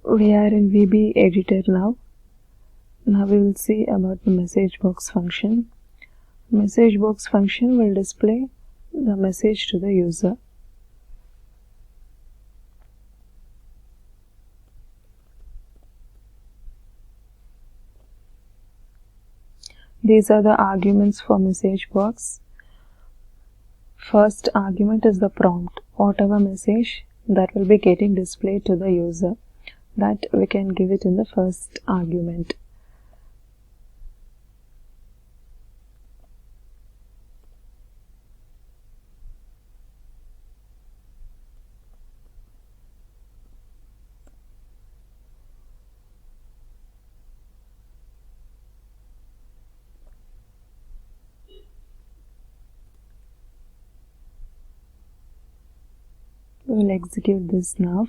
We are in VB editor now. Now we will see about the MsgBox function. MsgBox function will display the message to the user. These are the arguments for MsgBox. First argument is the prompt. Whatever message that will be getting displayed to the user, that we can give it in the first argument. We will execute this now.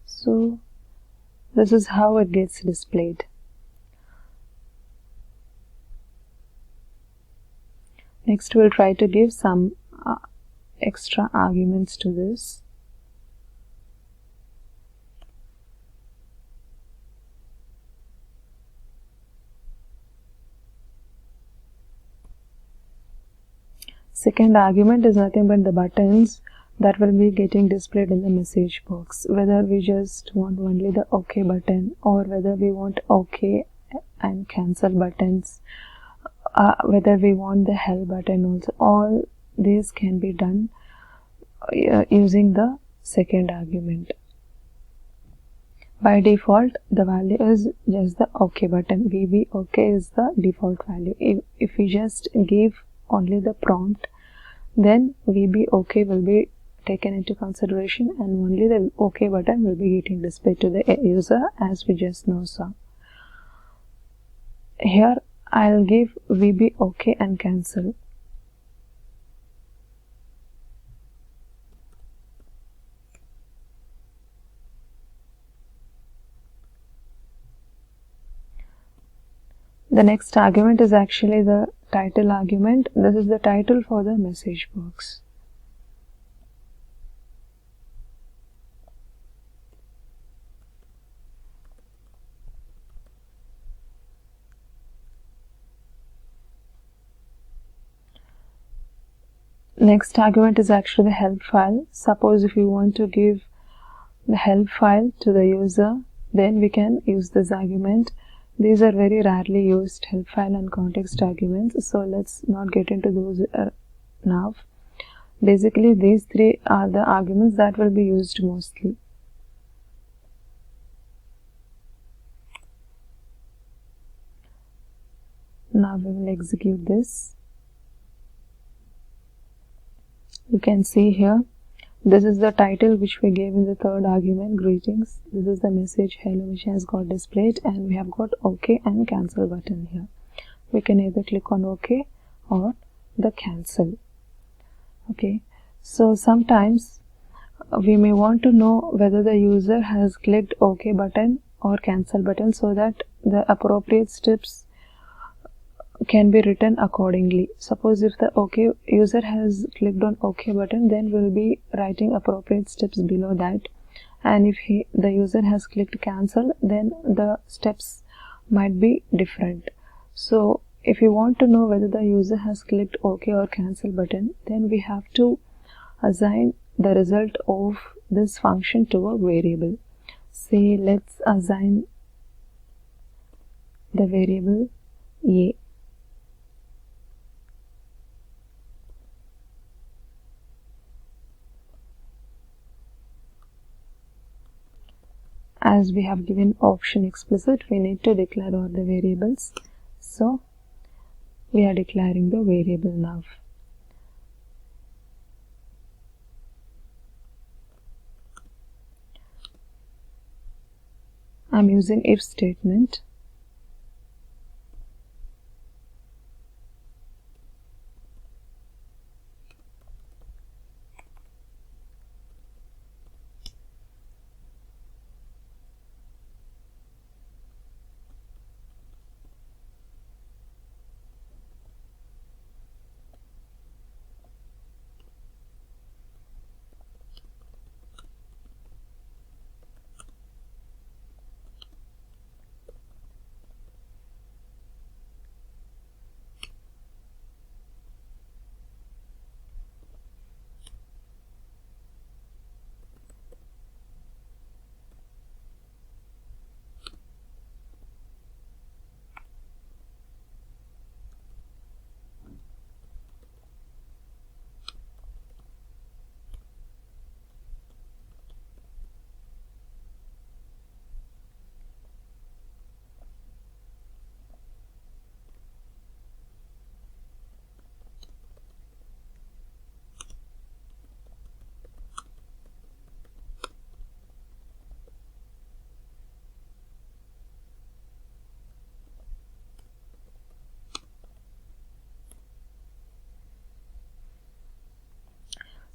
So this is how it gets displayed. Next we'll try to give some extra arguments to this. Second argument is nothing but the buttons that will be getting displayed in the message box, whether we just want only the OK button or whether we want OK and cancel buttons, whether we want the help button also. All these can be done using the second argument. By default, the value is just the OK button. VB OK is the default value. If we just give only the prompt, then VB OK will be taken into consideration and only the OK button will be getting displayed to the user, as we just now saw. Here I'll give VB OK and cancel. The next argument is actually the title argument. This is the title for the message box. Next argument is actually the help file. Suppose if you want to give the help file to the user, then we can use this argument. These are very rarely used, help file and context arguments, so let's not get into those now. Basically, these three are the arguments that will be used mostly. Now we will execute this. You can see here, this is the title which we gave in the third argument, greetings. This is the message hello which has got displayed, and we have got OK and cancel button here. We can either click on OK or the cancel. Okay, so sometimes we may want to know whether the user has clicked OK button or cancel button, so that the appropriate steps can be written accordingly. Suppose if the OK user has clicked on OK button, then we'll be writing appropriate steps below that, and if the user has clicked cancel, then the steps might be different. So if you want to know whether the user has clicked OK or cancel button, then we have to assign the result of this function to a variable. Say let's assign the variable A. As we have given option explicit, we need to declare all the variables. So we are declaring the variable now. I'm using if statement.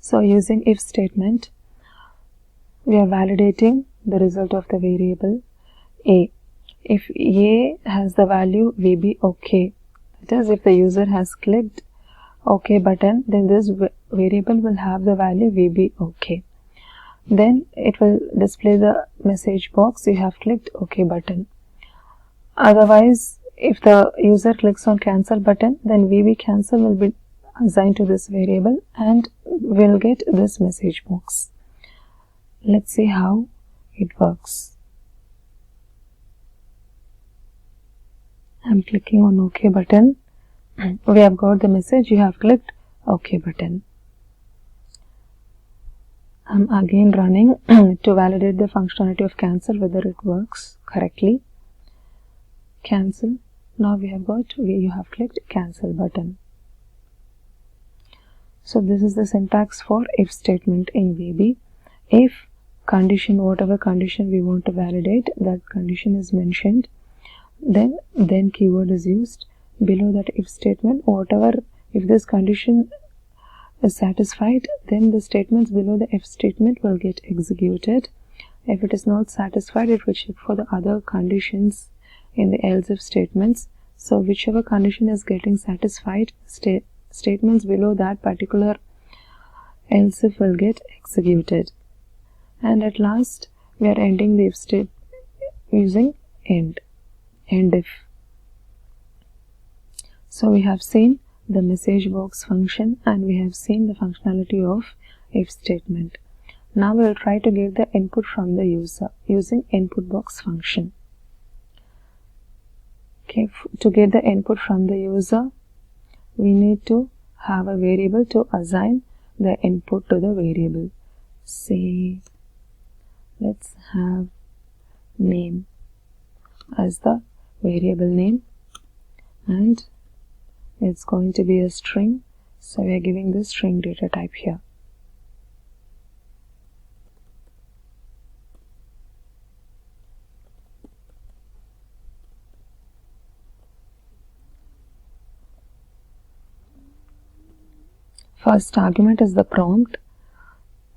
So using if statement, we are validating the result of the variable a. If a has the value VB OK, that is, if the user has clicked OK button, then this variable will have the value VB OK. Then it will display the message box, you have clicked OK button. Otherwise, if the user clicks on cancel button, then VB cancel will be assigned to this variable and will get this message box. Let's see how it works. I'm clicking on OK button. We have got the message, you have clicked OK button. I'm again running to validate the functionality of cancel, whether it works correctly. Cancel. Now we have got, you have clicked cancel button. So this is the syntax for if statement in VB. If condition, whatever condition we want to validate, that condition is mentioned, then keyword is used. Below that if statement, whatever, if this condition is satisfied, then the statements below the if statement will get executed. If it is not satisfied, it will check for the other conditions in the else if statements. So whichever condition is getting satisfied, statements below that particular else if will get executed. And at last, we are ending the if state using end if. So we have seen the MsgBox function and we have seen the functionality of if statement. Now we will try to get the input from the user using InputBox function. Okay, to get the input from the user, we need to have a variable to assign the input to the variable. Say, let's have name as the variable name, and it's going to be a string, so we are giving the string data type here. First argument is the prompt,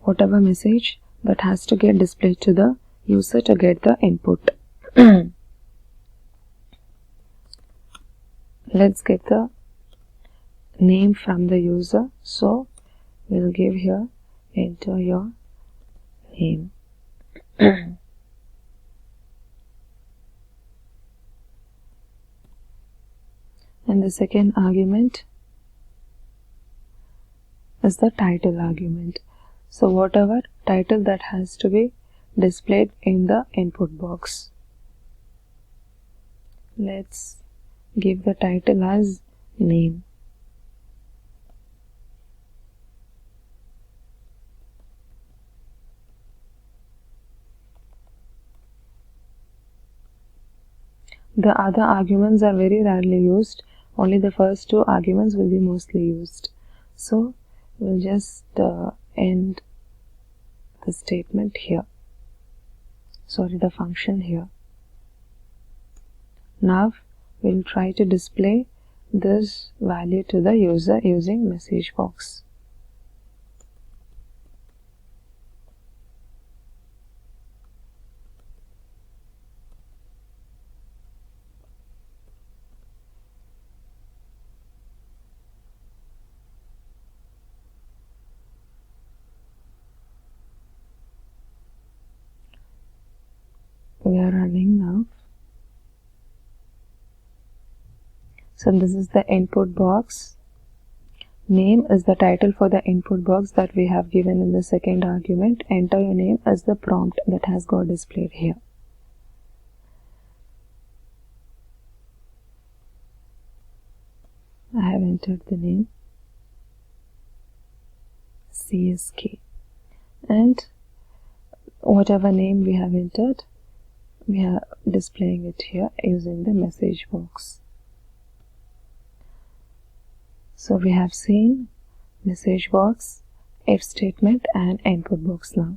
whatever message that has to get displayed to the user to get the input. Let's get the name from the user, so we'll give here enter your name. And the second argument is the title argument. So whatever title that has to be displayed in the input box. Let's give the title as name. The other arguments are very rarely used. Only the first two arguments will be mostly used. So we'll just end the statement here. Sorry, the function here. Now we'll try to display this value to the user using MsgBox. We are running now. So this is the input box. Name is the title for the input box that we have given in the second argument. Enter your name as the prompt that has got displayed here. I have entered the name CSK, and whatever name we have entered, we are displaying it here using the MsgBox. So we have seen MsgBox, if statement and input box now.